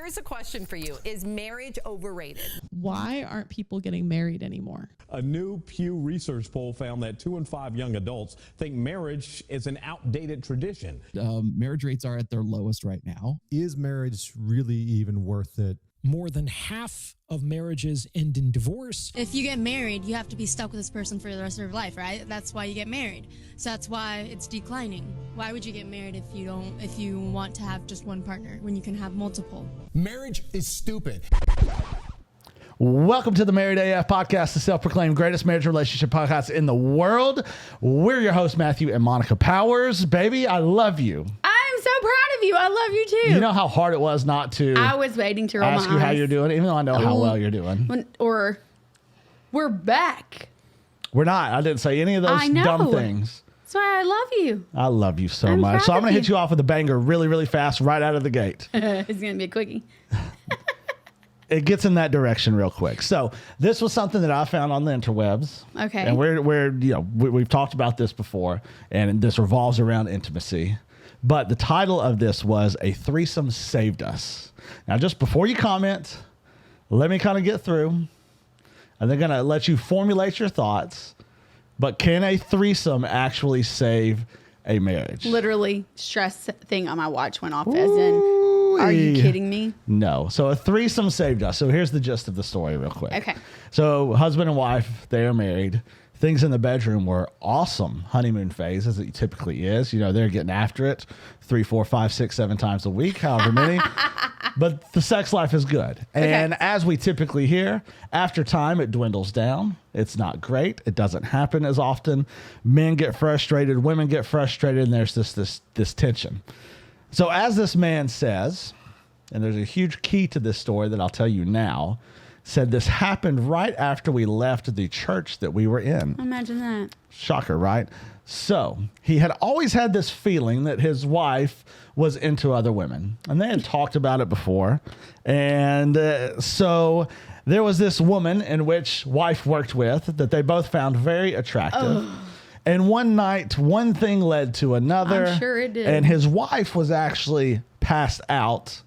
Here's a question for you. Is marriage overrated? Why aren't people getting married anymore? A new Pew Research poll found that 2 in 5 young adults think marriage is an outdated tradition. Marriage rates are at their lowest right now. Is marriage really even worth it? More than half of marriages end in divorce. If you get married, you have to be stuck with this person for the rest of your life, right? That's why you get married. So that's why it's declining. Why would you get married if you want to have just one partner when you can have multiple? Marriage is stupid. Welcome to the Married AF podcast, the self-proclaimed greatest marriage relationship podcast in the world. We're your hosts, Matthew and Monica Powers. Baby, I love you. I'm so proud of you. I love you too. You know how hard it was not to I was waiting to roll ask my you eyes. how you're doing, even though I know how well you're doing. We're back. We're not. I didn't say any of those I know. dumb things. That's why I love you. I love you so I'm much. So proud I'm going of to hit you. you off with a banger really, really fast right out of the gate. It's going to be a quickie. It gets in that direction real quick. So this was something that I found on the interwebs. Okay. And we've talked about this before, and this revolves around intimacy. But the title of this was "A Threesome Saved Us." Now, just before you comment, let me kind of get through. And they're going to let you formulate your thoughts. But can a threesome actually save a marriage? Literally, stress thing on my watch went off as in, are you kidding me? No. So a threesome saved us. So here's the gist of the story real quick. Okay. So husband and wife, they are married. Things in the bedroom were awesome. Honeymoon phase, as it typically is. You know, they're getting after it 3, 4, 5, 6, 7 times a week, however many. But the sex life is good. And as we typically hear, after time, it dwindles down. It's not great. It doesn't happen as often. Men get frustrated. Women get frustrated. And there's this tension. So as this man says, and there's a huge key to this story that I'll tell you now, said this happened right after we left the church that we were in. Imagine that. Shocker, right? So he had always had this feeling that his wife was into other women. And they had talked about it before. And so there was this woman in which wife worked with that they both found very attractive. And one night, one thing led to another. I'm sure it did. And his wife was actually passed out.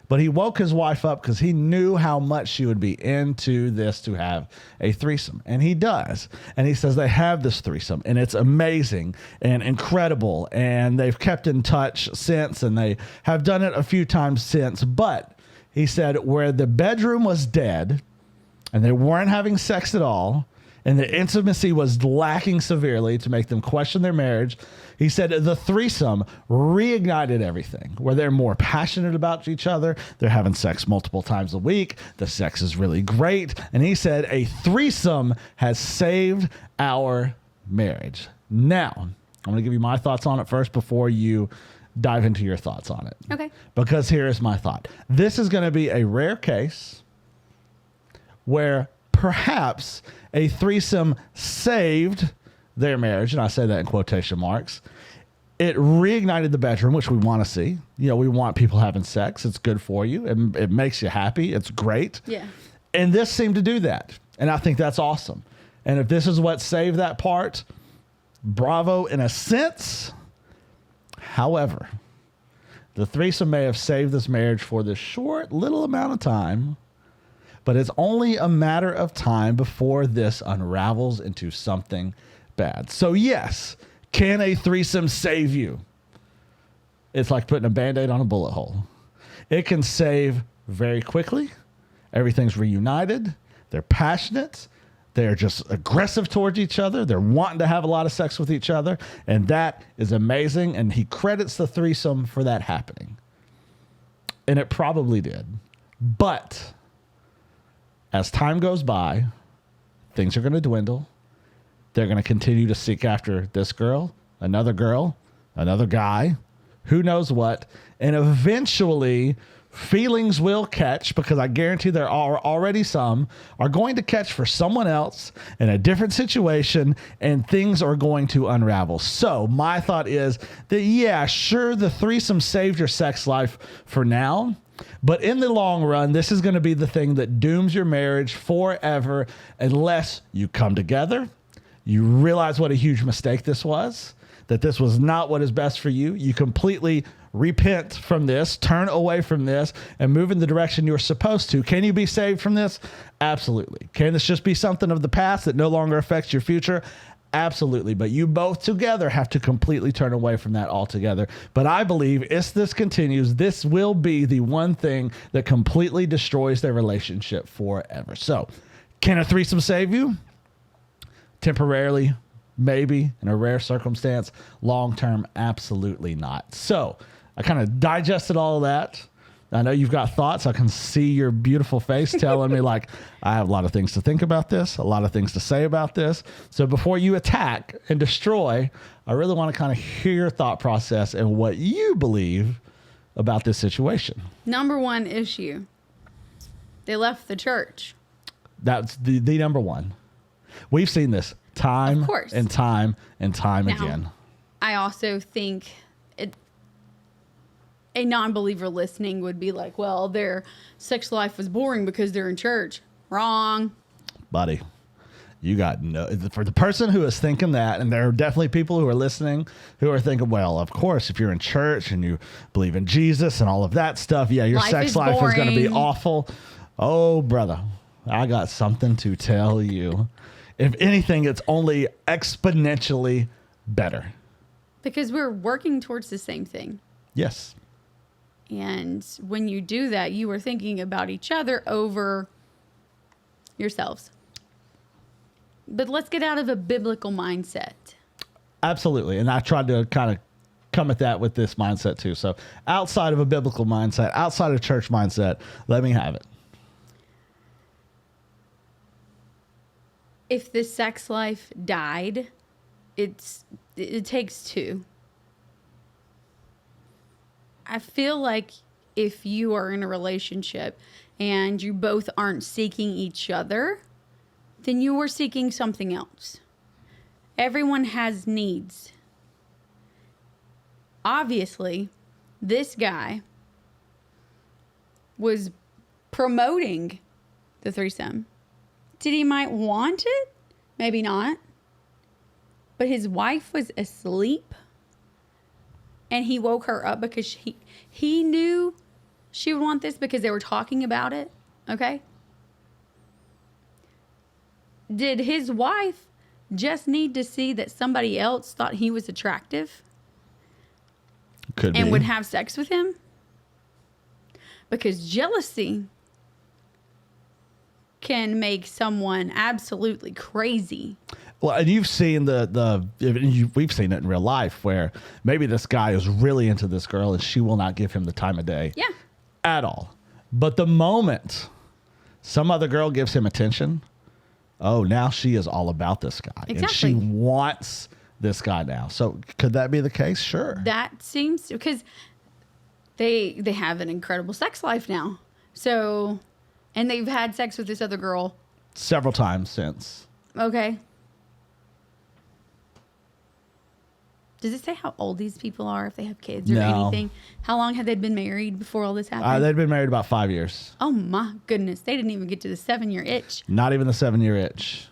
But he woke his wife up because he knew how much she would be into this to have a threesome. And he does. And he says they have this threesome. And it's amazing and incredible. And they've kept in touch since. And they have done it a few times since. But he said where the bedroom was dead and they weren't having sex at all, and the intimacy was lacking severely to make them question their marriage, he said the threesome reignited everything, where they're more passionate about each other. They're having sex multiple times a week. The sex is really great. And he said a threesome has saved our marriage. Now, I'm going to give you my thoughts on it first before you dive into your thoughts on it. Okay. Because here is my thought. This is going to be a rare case where perhaps a threesome saved their marriage, and I say that in quotation marks. It reignited the bedroom, which we want to see. You know, we want people having sex. It's good for you. It makes you happy. It's great. Yeah. And this seemed to do that. And I think that's awesome. And if this is what saved that part, bravo in a sense. However, the threesome may have saved this marriage for this short little amount of time, but it's only a matter of time before this unravels into something bad. So yes, can a threesome save you? It's like putting a Band-Aid on a bullet hole. It can save very quickly. Everything's reunited. They're passionate. They're just aggressive towards each other. They're wanting to have a lot of sex with each other. And that is amazing. And he credits the threesome for that happening. And it probably did. But as time goes by, things are going to dwindle. They're going to continue to seek after this girl, another guy, who knows what. And eventually, feelings will catch, because I guarantee there are already some, are going to catch for someone else in a different situation, and things are going to unravel. So my thought is that, yeah, sure, the threesome saved your sex life for now. But in the long run, this is going to be the thing that dooms your marriage forever unless you come together, you realize what a huge mistake this was, that this was not what is best for you. You completely repent from this, turn away from this, and move in the direction you're supposed to. Can you be saved from this? Absolutely. Can this just be something of the past that no longer affects your future? Absolutely. But you both together have to completely turn away from that altogether. But I believe if this continues, this will be the one thing that completely destroys their relationship forever. So, can a threesome save you? Temporarily, maybe. In a rare circumstance. Long term, absolutely not. So, I kind of digested all of that. I know you've got thoughts. I can see your beautiful face telling me like, I have a lot of things to think about this, a lot of things to say about this. So before you attack and destroy, I really want to kind of hear your thought process and what you believe about this situation. Number one issue. They left the church. That's the number one. We've seen this time Of course. and time and time Now, again. I also think a non-believer listening would be like, well, their sex life was boring because they're in church. Wrong. Buddy, you got no, for the person who is thinking that, and there are definitely people who are listening who are thinking, well, of course, if you're in church and you believe in Jesus and all of that stuff, yeah, your sex life is going to be awful. Oh, brother, I got something to tell you. If anything, it's only exponentially better. Because we're working towards the same thing. Yes. And when you do that, you are thinking about each other over yourselves. But let's get out of a biblical mindset. Absolutely. And I tried to kind of come at that with this mindset too. So outside of a biblical mindset, outside of church mindset, let me have it. If the sex life died, it takes two. I feel like if you are in a relationship and you both aren't seeking each other, then you are seeking something else. Everyone has needs. Obviously, this guy was promoting the threesome. Did he might want it? Maybe not. But his wife was asleep. And he woke her up because he knew she would want this because they were talking about it. Okay? Did his wife just need to see that somebody else thought he was attractive? Could and be. would have sex with him? Because jealousy can make someone absolutely crazy. Well, and you've seen we've seen it in real life where maybe this guy is really into this girl and she will not give him the time of day. Yeah. At all. But the moment some other girl gives him attention, oh, now she is all about this guy. Exactly. And she wants this guy now. So could that be the case? Sure. That seems, because they have an incredible sex life now. So, and they've had sex with this other girl several times since. Okay. Does it say how old these people are, if they have kids or anything? How long had they been married before all this happened? They'd been married about 5 years. Oh my goodness. They didn't even get to the 7-year itch. Not even the 7-year itch.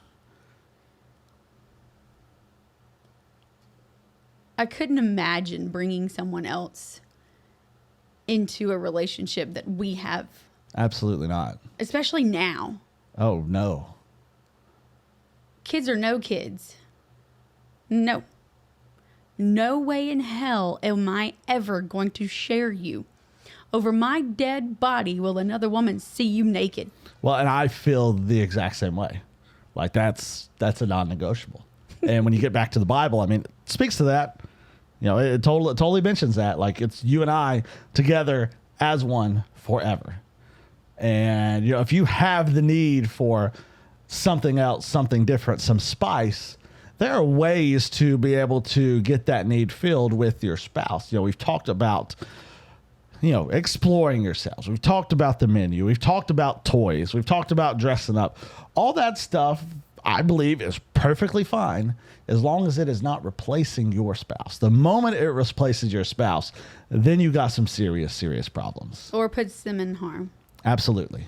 I couldn't imagine bringing someone else into a relationship that we have. Absolutely not. Especially now. Oh, no. Kids or no kids. No. No way in hell am I ever going to share you. Over my dead body will another woman see you naked. Well, and I feel the exact same way. Like that's a non-negotiable. And when you get back to the Bible, I mean, it speaks to that. You know, it totally mentions that. Like it's you and I together as one forever. And you know, if you have the need for something else, something different, some spice, there are ways to be able to get that need filled with your spouse. You know, we've talked about, you know, exploring yourselves. We've talked about the menu. We've talked about toys. We've talked about dressing up. All that stuff, I believe, is perfectly fine as long as it is not replacing your spouse. The moment it replaces your spouse, then you got some serious, serious problems. Or puts them in harm. Absolutely.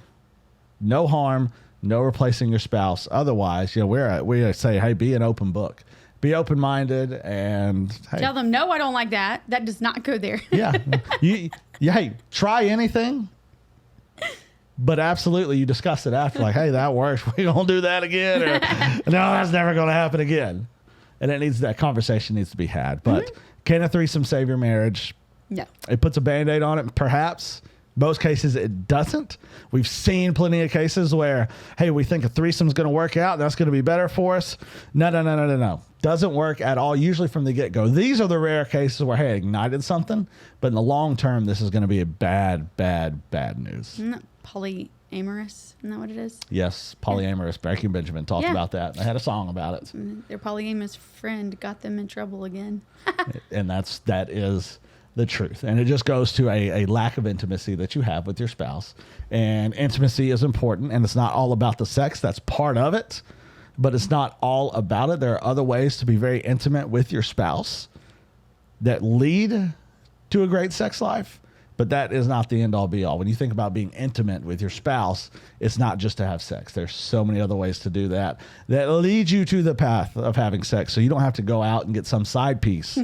No harm. No replacing your spouse. Otherwise, you know, we say, hey, be an open book. be open-minded, and hey, Tell them, no, I don't like that. That does not go there. yeah, hey, try anything. But absolutely, you discuss it after, like, hey, that works. We gonna do that again, or no, that's never gonna happen again. And that conversation needs to be had. But can a threesome save your marriage? No. It puts a Band-Aid on it, perhaps. Most cases, it doesn't. We've seen plenty of cases where, hey, we think a threesome's going to work out. That's going to be better for us. No. Doesn't work at all, usually from the get-go. These are the rare cases where, hey, it ignited something. But in the long term, this is going to be a bad news. Isn't that polyamorous? Isn't that what it is? Yes, polyamorous. Breaking Benjamin talked about that. I had a song about it. Their polyamorous friend got them in trouble again. And that is the truth. And it just goes to a lack of intimacy that you have with your spouse. And intimacy is important, and it's not all about the sex. That's part of it, but it's not all about it. There are other ways to be very intimate with your spouse that lead to a great sex life, but that is not the end all be all. When you think about being intimate with your spouse, it's not just to have sex. There's so many other ways to do that lead you to the path of having sex. So you don't have to go out and get some side piece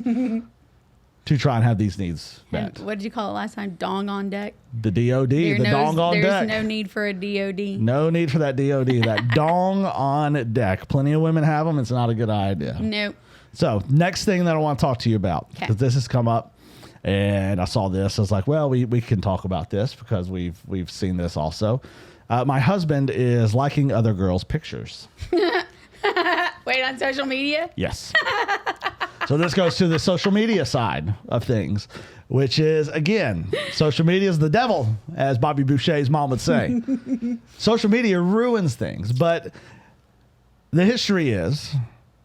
to try and have these needs met. What did you call it last time? Dong on deck? The DOD, dong on deck. There's no need for a DOD. No need for that DOD, that dong on deck. Plenty of women have them. It's not a good idea. Nope. So next thing that I want to talk to you about, because this has come up, and I saw this. I was like, well, we can talk about this because we've seen this also. My husband is liking other girls' pictures. Wait, on social media? Yes. So this goes to the social media side of things, which is, again, social media is the devil, as Bobby Boucher's mom would say. Social media ruins things, but the history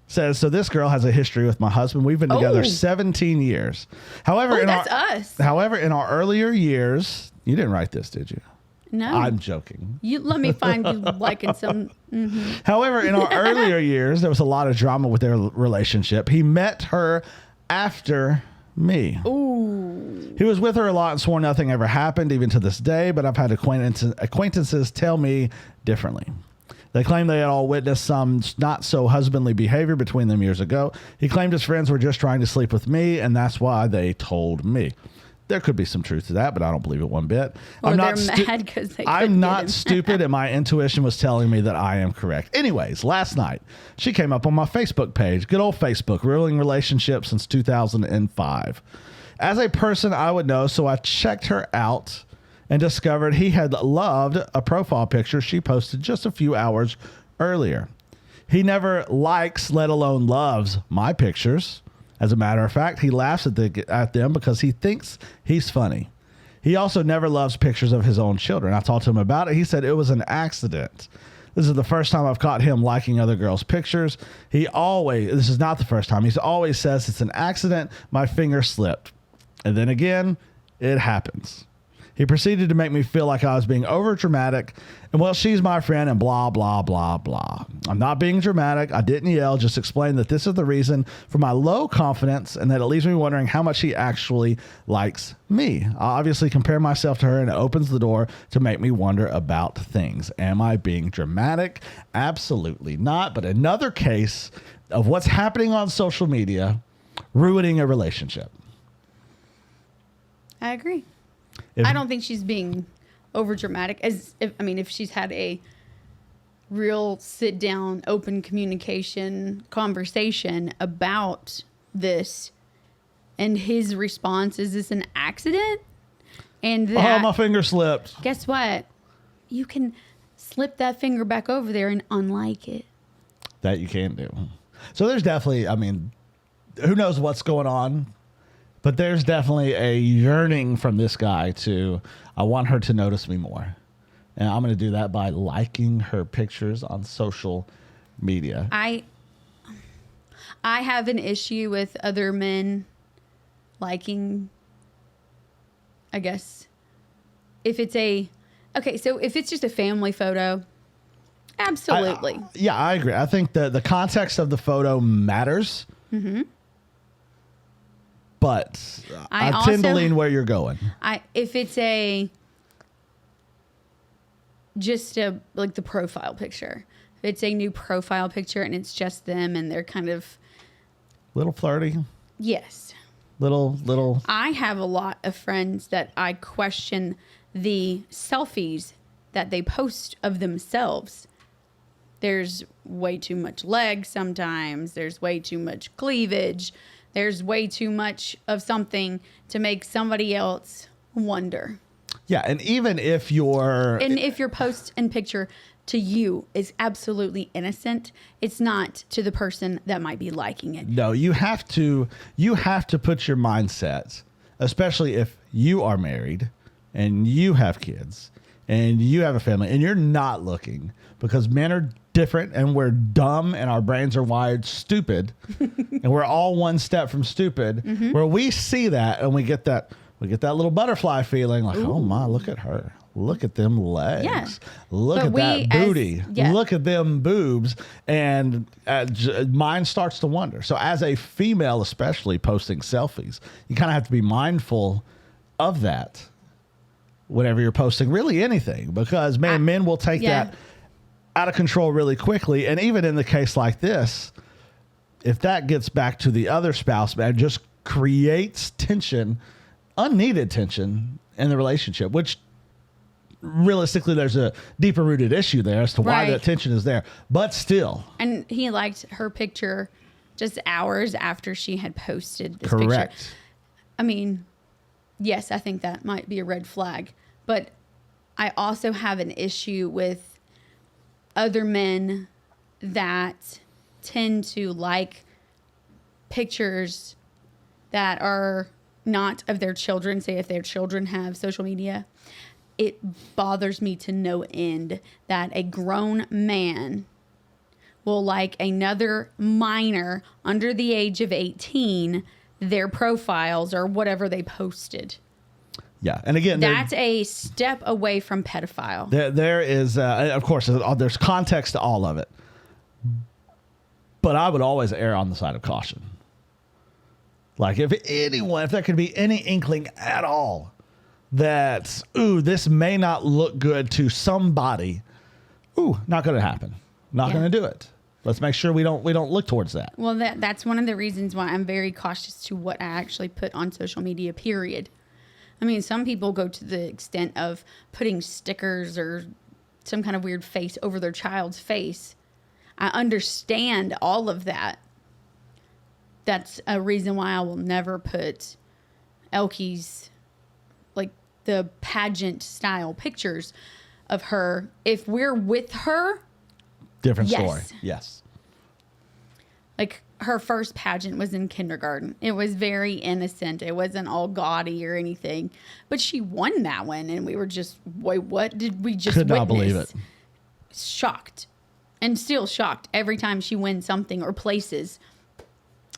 says, so this girl has a history with my husband. We've been together 17 years. However, that's us. However, in our earlier years, you didn't write this, did you? No. I'm joking. You let me find you liking some. However, in our earlier years, there was a lot of drama with their relationship. He met her after me. Ooh. He was with her a lot and swore nothing ever happened, even to this day, but I've had acquaintances tell me differently. They claim they had all witnessed some not so husbandly behavior between them years ago. He claimed his friends were just trying to sleep with me, and that's why they told me. There could be some truth to that, but I don't believe it one bit. Or they're mad because they I'm not stupid, and my intuition was telling me that I am correct. Anyways, last night, she came up on my Facebook page. Good old Facebook, ruining relationships since 2005. As a person I would know, so I checked her out and discovered he had loved a profile picture she posted just a few hours earlier. He never likes, let alone loves, my pictures. As a matter of fact, he laughs at them because he thinks he's funny. He also never loves pictures of his own children. I talked to him about it. He said it was an accident. This is the first time I've caught him liking other girls' pictures. This is not the first time. He always says it's an accident. My finger slipped. And then again, it happens. He proceeded to make me feel like I was being over dramatic and, well, she's my friend and blah, blah, blah, blah. I'm not being dramatic. I didn't yell, just explained that this is the reason for my low confidence and that it leaves me wondering how much he actually likes me. I obviously compare myself to her and it opens the door to make me wonder about things. Am I being dramatic? Absolutely not. But another case of what's happening on social media ruining a relationship. I agree. I don't think she's being over dramatic. If she's had a real sit down, open communication conversation about this, and his response is this an accident? And that, my finger slipped. Guess what? You can slip that finger back over there and unlike it. That you can do. So there's definitely, who knows what's going on? But there's definitely a yearning from this guy to, I want her to notice me more. And I'm going to do that by liking her pictures on social media. I have an issue with other men liking, I guess, if it's if it's just a family photo, absolutely. I agree. I think the context of the photo matters. Mm-hmm. But I tend to lean where you're going. If it's like the profile picture, if it's a new profile picture and it's just them and they're kind of Little flirty. Yes. Little. I have a lot of friends that I question the selfies that they post of themselves. There's way too much leg sometimes. There's way too much cleavage. There's way too much of something to make somebody else wonder. Yeah, and even if your post and picture to you is absolutely innocent, it's not to the person that might be liking it. No, you have to put your mindset, especially if you are married and you have kids and you have a family and you're not looking, because men are different and we're dumb and our brains are wired stupid and we're all one step from stupid, where we see that and we get that little butterfly feeling like, oh my, look at her. Look at them legs. Yeah. Look But at that booty. yeah. Look at them boobs. And mine starts to wonder. So as a female, especially posting selfies, you kind of have to be mindful of that whenever you're posting really anything, because men will take that out of control really quickly. And even in the case like this, if that gets back to the other spouse, man, just creates tension, unneeded tension in the relationship, which realistically there's a deeper rooted issue there as to why that tension is there. But still. And he liked her picture just hours after she had posted this Correct. picture. I mean, yes, I think that might be a red flag. But I also have an issue with other men that tend to like pictures that are not of their children. Say if their children have social media, it bothers me to no end that a grown man will like another minor under the age of 18, their profiles or whatever they posted. Yeah. And again, that's a step away from pedophile. There is, of course, there's context to all of it. But I would always err on the side of caution. Like if there could be any inkling at all that, this may not look good to somebody, not going to happen. Not going to do it. Let's make sure we don't look towards that. Well, that's one of the reasons why I'm very cautious to what I actually put on social media, period. I mean, some people go to the extent of putting stickers or some kind of weird face over their child's face. I understand all of that. That's a reason why I will never put Elke's, like the pageant style pictures of her. If we're with her, different story. Yes. Like her first pageant was in kindergarten. It was very innocent. It wasn't all gaudy or anything, but she won that one. And we were just, wait, what did we just Could witness? not believe it. Shocked, and still shocked every time she wins something or places.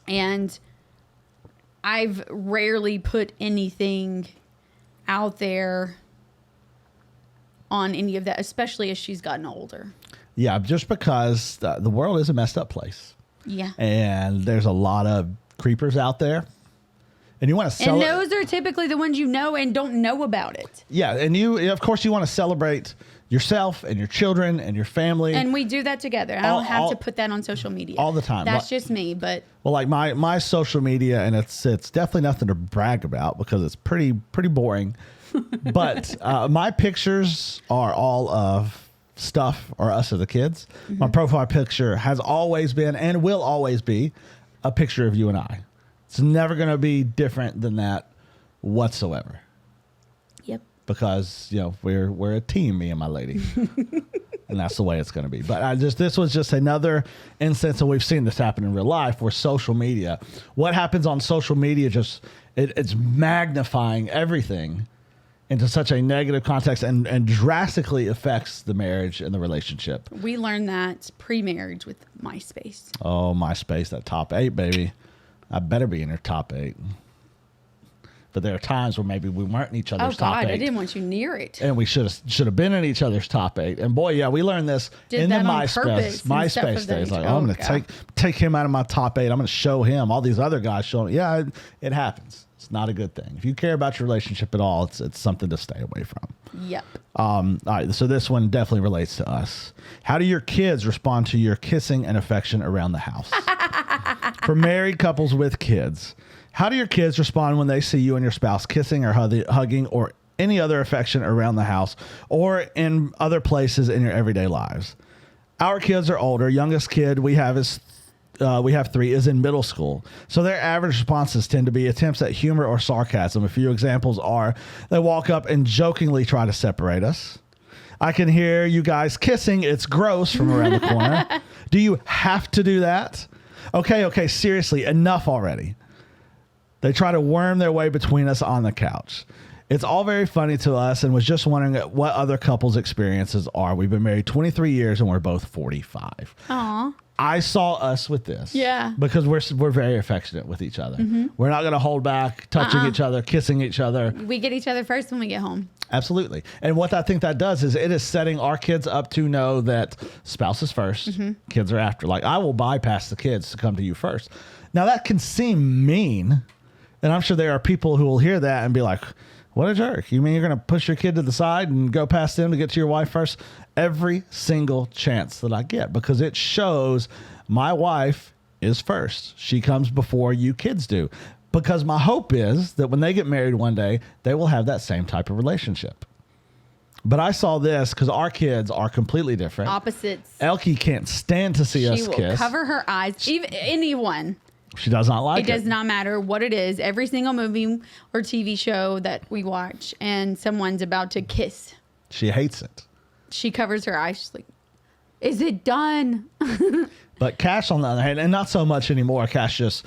And I've rarely put anything out there on any of that, especially as she's gotten older. Yeah, just because the world is a messed up place. Yeah. And there's a lot of creepers out there. And you want to And those are typically the ones you know and don't know about it. Yeah, and of course, you want to celebrate yourself and your children and your family. And we do that together. I don't have to put that on social media. All the time. That's just me, but... Well, like my social media, and it's definitely nothing to brag about because it's pretty boring. But my pictures are all of stuff or us as the kids. Mm-hmm. My profile picture has always been and will always be a picture of you and I. It's never going to be different than that whatsoever. Yep. Because, we're a team, me and my lady. And that's the way it's going to be. But this was just another instance, and we've seen this happen in real life, where social media, what happens on social media, it's magnifying everything into such a negative context and drastically affects the marriage and the relationship. We learned that pre-marriage with MySpace. Oh, MySpace, that top 8, baby. I better be in your top 8. But there are times where maybe we weren't in each other's top 8. I didn't want you near it. And we should have been in each other's top 8. And boy, yeah, we learned this in the MySpace days. Like, I'm going to take him out of my top 8. I'm going to show him. All these other guys show him. Yeah, it happens. It's not a good thing. If you care about your relationship at all, it's something to stay away from. Yep. All right, so this one definitely relates to us. How do your kids respond to your kissing and affection around the house? For married couples with kids, how do your kids respond when they see you and your spouse kissing or hugging or any other affection around the house or in other places in your everyday lives? Our kids are older. Youngest kid we have 3 is in middle school. So their average responses tend to be attempts at humor or sarcasm. A few examples are they walk up and jokingly try to separate us. I can hear you guys kissing. It's gross from around the corner. Do you have to do that? Okay, seriously, enough already. They try to worm their way between us on the couch. It's all very funny to us and was just wondering what other couples' experiences are. We've been married 23 years and we're both 45. Aw. I saw us with this. Yeah. Because we're very affectionate with each other. We're not going to hold back, touching each other, kissing each other. We get each other first when we get home. Absolutely. And what I think that does is it is setting our kids up to know that spouse is first, kids are after. Like, I will bypass the kids to come to you first. Now, that can seem mean. And I'm sure there are people who will hear that and be like, what a jerk. You mean you're going to push your kid to the side and go past them to get to your wife first? Every single chance that I get, because it shows my wife is first. She comes before you kids do. Because my hope is that when they get married one day, they will have that same type of relationship. But I saw this because our kids are completely different. Opposites. Elkie can't stand to see us She will kiss. cover her eyes. Even anyone. She does not like it. It does not matter what it is. Every single movie or TV show that we watch and someone's about to kiss, She hates it. she covers her eyes. She's like, is it done? But Cash, on the other hand, and not so much anymore. Cash just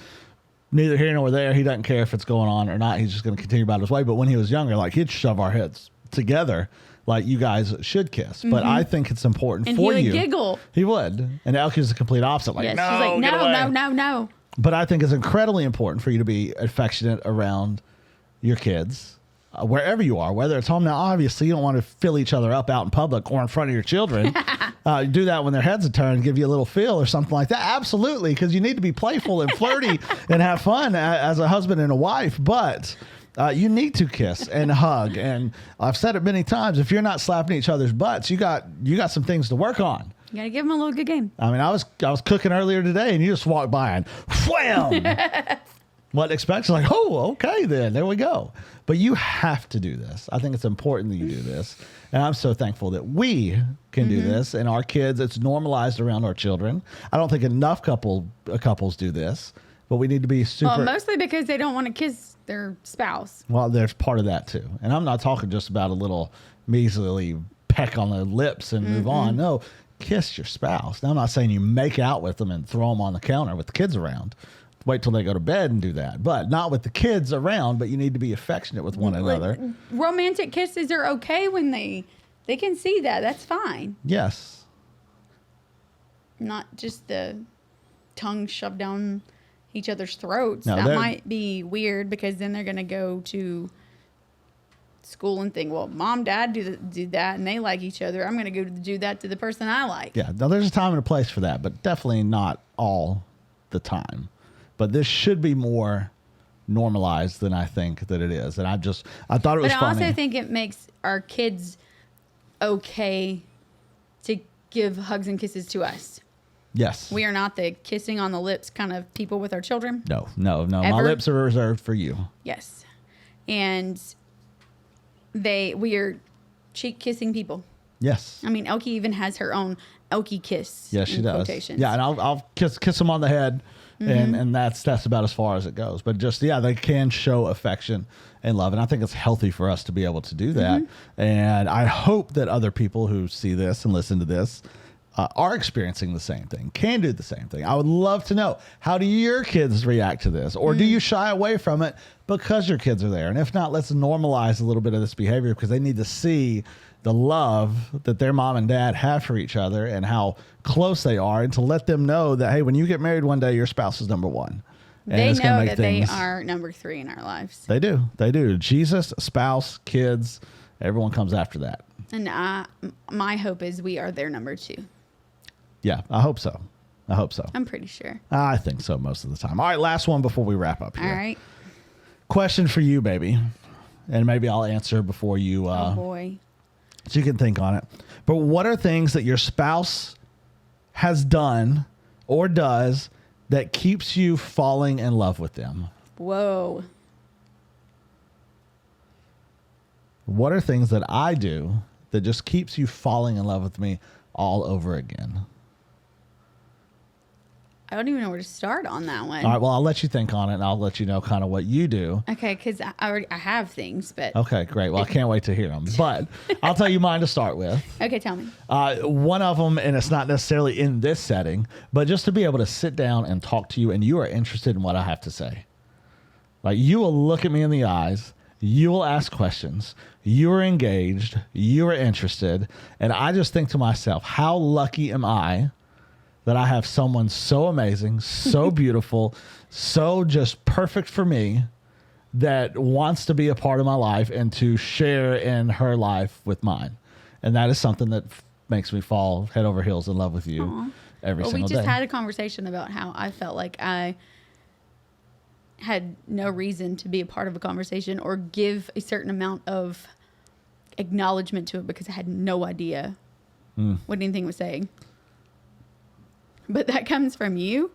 neither here nor there. He doesn't care if it's going on or not. He's just going to continue about his way. But when he was younger, like, he'd shove our heads together like you guys should kiss. But I think it's important And for he you. would giggle. He would. And Elkie's the complete opposite. Like, Yes. no, She's like, get away. no. But I think it's incredibly important for you to be affectionate around your kids, wherever you are, whether it's home. Now, obviously, you don't want to fill each other up out in public or in front of your children. Do that when their heads are turned, give you a little feel or something like that. Absolutely, because you need to be playful and flirty and have fun as a husband and a wife. But you need to kiss and hug. And I've said it many times, if you're not slapping each other's butts, you got some things to work on. You got to give them a little good game. I mean, I was cooking earlier today, and you just walked by and wham! What expects? Like, oh, okay, then there we go. But you have to do this. I think it's important that you do this, and I'm so thankful that we can do this. And our kids, it's normalized around our children. I don't think enough couples do this, but we need to be super. Well, mostly because they don't want to kiss their spouse. Well, there's part of that too, and I'm not talking just about a little measly peck on the lips and move on. No. Kiss your spouse. Now, I'm not saying you make out with them and throw them on the counter with the kids around. Wait till they go to bed and do that. But not with the kids around, but you need to be affectionate with one another. Romantic kisses are okay when they can see that. That's fine. Yes. Not just the tongue shoved down each other's throats. No, that might be weird because then they're going to go to school and think, well, mom, dad do that and they like each other. I'm going to go do that to the person I like. Yeah. Now, there's a time and a place for that, but definitely not all the time. But this should be more normalized than I think that it is. And I thought it was funny. But I also think it makes our kids okay to give hugs and kisses to us. Yes. We are not the kissing on the lips kind of people with our children. No. My Ever. lips are reserved for you. Yes. And we are cheek kissing people. Yes. I mean, Elkie even has her own Elkie kiss. Yes, she does. Quotations. Yeah, and I'll kiss them on the head, and that's about as far as it goes. But just they can show affection and love, and I think it's healthy for us to be able to do that. And I hope that other people who see this and listen to this are experiencing the same thing, can do the same thing. I would love to know, how do your kids react to this, or do you shy away from it because your kids are there? And if not, let's normalize a little bit of this behavior, because they need to see the love that their mom and dad have for each other and how close they are, and to let them know that, hey, when you get married one day, your spouse is number one. And They it's gonna know make that things, they are number 3 in our lives. They do. Jesus, spouse, kids, everyone comes after that. And my hope is we are their number 2. Yeah, I hope so. I'm pretty sure. I think so most of the time. All right, last one before we wrap up here. All right. Question for you, baby. And maybe I'll answer before you. Oh, boy. So you can think on it. But what are things that your spouse has done or does that keeps you falling in love with them? Whoa. What are things that I do that just keeps you falling in love with me all over again? I don't even know where to start on that one. All right, well, I'll let you think on it, and I'll let you know kind of what you do. Okay, because I have things, but... Okay, great. Well, I can't wait to hear them. But I'll tell you mine to start with. Okay, tell me. One of them, and it's not necessarily in this setting, but just to be able to sit down and talk to you, and you are interested in what I have to say. Like, you will look at me in the eyes, you will ask questions, you are engaged, you are interested, and I just think to myself, how lucky am I that I have someone so amazing, so beautiful, so just perfect for me that wants to be a part of my life and to share in her life with mine. And that is something that makes me fall head over heels in love with you every single day. We just had a conversation about how I felt like I had no reason to be a part of a conversation or give a certain amount of acknowledgement to it because I had no idea what anything was saying. But that comes from you.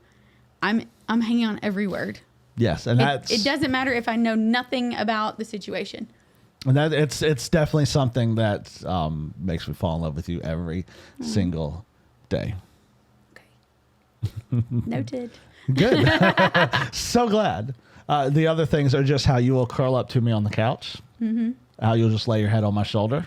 I'm hanging on every word. Yes, and it doesn't matter if I know nothing about the situation. And that it's definitely something that makes me fall in love with you every single day. Okay. Noted. Good. So glad. The other things are just how you will curl up to me on the couch. How you'll just lay your head on my shoulder.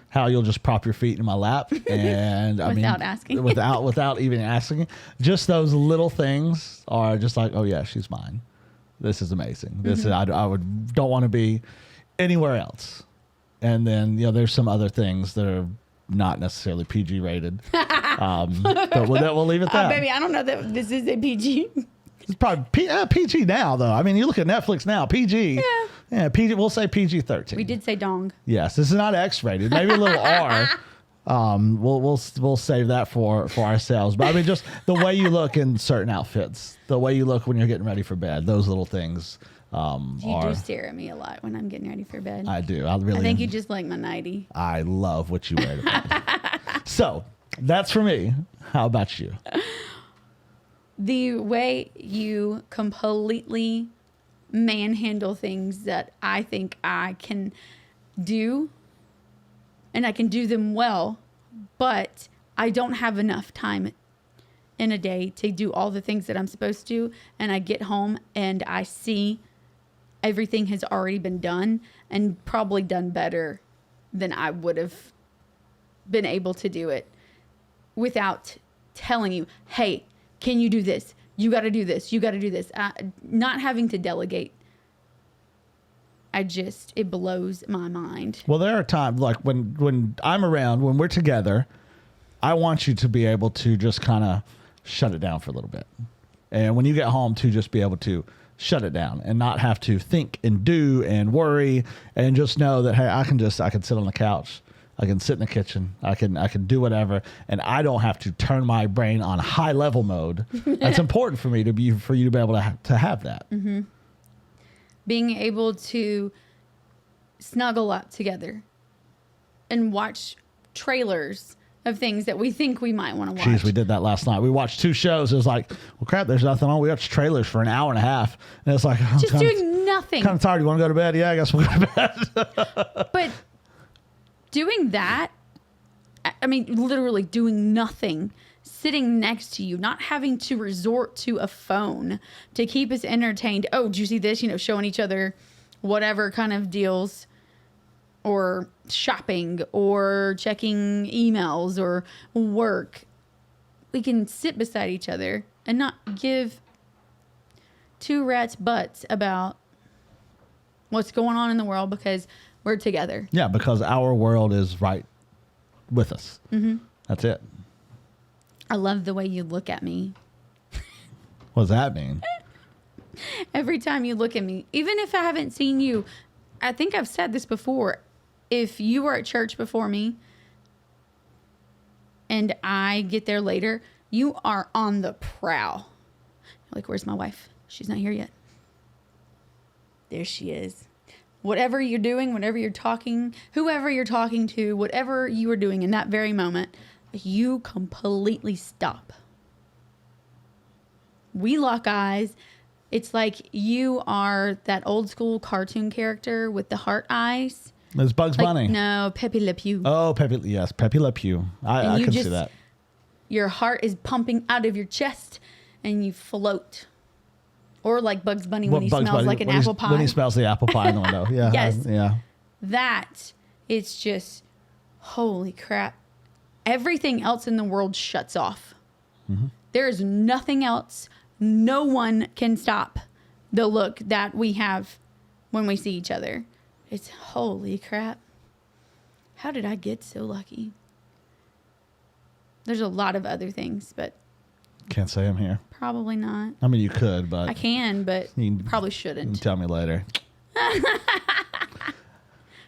How you'll just prop your feet in my lap, and without asking, without even asking. Just those little things are just like, oh yeah, she's mine. This is amazing. This is, I don't want to be anywhere else. And then there's some other things that are not necessarily PG rated, but we'll leave it that. Baby, I don't know that this is a PG. It's probably PG now, though. I mean, you look at Netflix now, PG. Yeah, PG. We'll say PG-13. We did say dong. Yes, this is not X-rated. Maybe a little R. We'll save that for ourselves. But I mean, just the way you look in certain outfits, the way you look when you're getting ready for bed, those little things. You do stare at me a lot when I'm getting ready for bed. I do. I think you just like my nightie. I love what you wear to bed. So that's for me. How about you? The way you completely manhandle things that I think I can do, and I can do them well, but I don't have enough time in a day to do all the things that I'm supposed to, and I get home and I see everything has already been done and probably done better than I would have been able to do it without telling you, hey, can you do this? You got to do this. You got to do this. Not having to delegate. It blows my mind. Well, there are times like when I'm around, when we're together, I want you to be able to just kind of shut it down for a little bit. And when you get home, to just be able to shut it down and not have to think and do and worry, and just know that, hey, I can sit on the couch. I can sit in the kitchen. I can do whatever, and I don't have to turn my brain on high level mode. That's important for me for you to be able to have that. Mm-hmm. Being able to snuggle up together and watch trailers of things that we think we might want to watch. Jeez, we did that last night. We watched 2 shows. It was like, well, crap, there's nothing on. We watched trailers for an hour and a half, and it's like, just doing nothing. Kind of tired. You want to go to bed? Yeah, I guess we'll go to bed. But doing that, I mean, literally doing nothing, sitting next to you, not having to resort to a phone to keep us entertained. Oh, did you see this? Showing each other whatever kind of deals, or shopping, or checking emails, or work. We can sit beside each other and not give 2 rats' butts about what's going on in the world because we're together. Yeah, because our world is right with us. Mm-hmm. That's it. I love the way you look at me. What does that mean? Every time you look at me, even if I haven't seen you, I think I've said this before. If you were at church before me and I get there later, you are on the prowl. You're like, where's my wife? She's not here yet. There she is. Whatever you're doing, whatever you're talking, whoever you're talking to, whatever you are doing in that very moment, you completely stop. We lock eyes. It's like you are that old school cartoon character with the heart eyes. It's Bugs Bunny. No, Pepe Le Pew. Oh, Pepe Le Pew. I can see that. Your heart is pumping out of your chest and you float. Or like Bugs Bunny when he smells like an apple pie. When he smells the apple pie in the window. Yeah. Yes. Yeah. That, it's just, holy crap. Everything else in the world shuts off. Mm-hmm. There is nothing else. No one can stop the look that we have when we see each other. It's holy crap. How did I get so lucky? There's a lot of other things, but can't say I'm here. Probably not. I mean, you could, but I can, but you probably shouldn't. You can tell me later.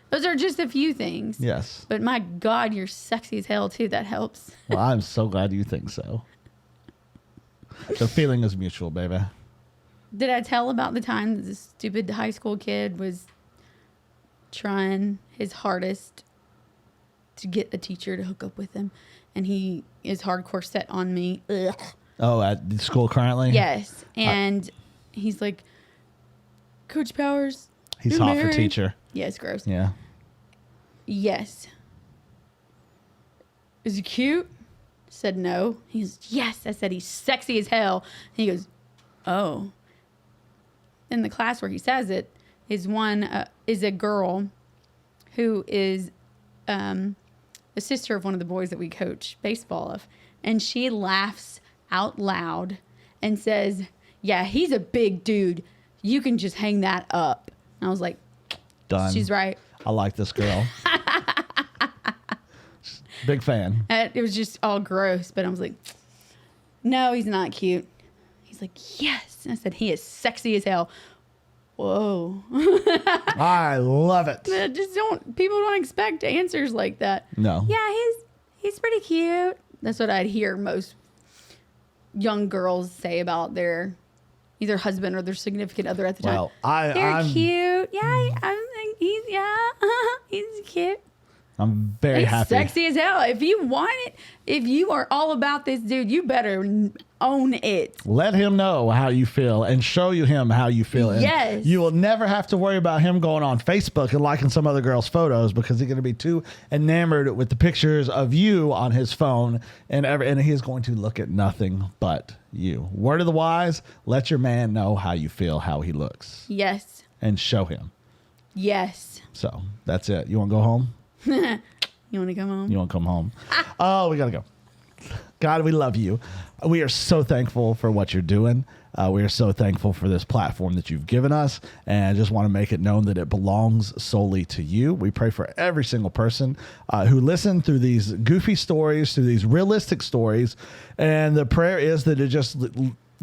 Those are just a few things. Yes. But my God, you're sexy as hell too. That helps. Well, I'm so glad you think so. The feeling is mutual, baby. Did I tell about the time that this stupid high school kid was trying his hardest to get a teacher to hook up with him, and he is hardcore set on me? Ugh. Oh, at the school currently? Yes. And he's like, Coach Powers. He's hot for teacher. Yeah, it's gross. Yeah. Yes. Is he cute? Said no. He goes, yes. I said, he's sexy as hell. And he goes, oh. In the class where he says it is a girl who is the sister of one of the boys that we coach baseball of. And she laughs out loud and says, yeah, he's a big dude. You can just hang that up. And I was like, done. She's right. I like this girl. Big fan. It was just all gross, but I was like, no, he's not cute. He's like, yes. And I said, he is sexy as hell. Whoa. I love it. People don't expect answers like that. No. Yeah, he's pretty cute. That's what I'd hear most young girls say about their either husband or their significant other at the time. Well, I'm cute. Yeah, he's cute. I'm very happy. Sexy as hell. If you want it, if you are all about this dude, you better own it. Let him know how you feel and show him how you feel. And yes. You will never have to worry about him going on Facebook and liking some other girl's photos because he's going to be too enamored with the pictures of you on his phone and he's going to look at nothing but you. Word of the wise, let your man know how you feel, how he looks. Yes. And show him. Yes. So that's it. You want to go home? You want to come home? You want to come home? Oh, we got to go. God, we love you. We are so thankful for what you're doing. We are so thankful for this platform that you've given us. And I just want to make it known that it belongs solely to you. We pray for every single person who listened through these goofy stories, through these realistic stories. And the prayer is that it just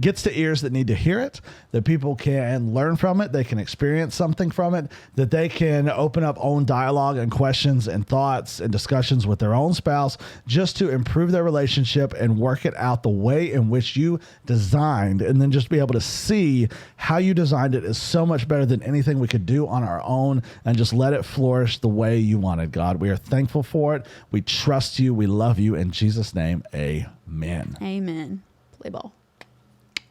gets to ears that need to hear it, that people can learn from it, they can experience something from it, that they can open up own dialogue and questions and thoughts and discussions with their own spouse just to improve their relationship and work it out the way in which you designed, and then just be able to see how you designed it is so much better than anything we could do on our own, and just let it flourish the way you wanted, God. We are thankful for it. We trust you. We love you. In Jesus' name, amen. Amen. Play ball.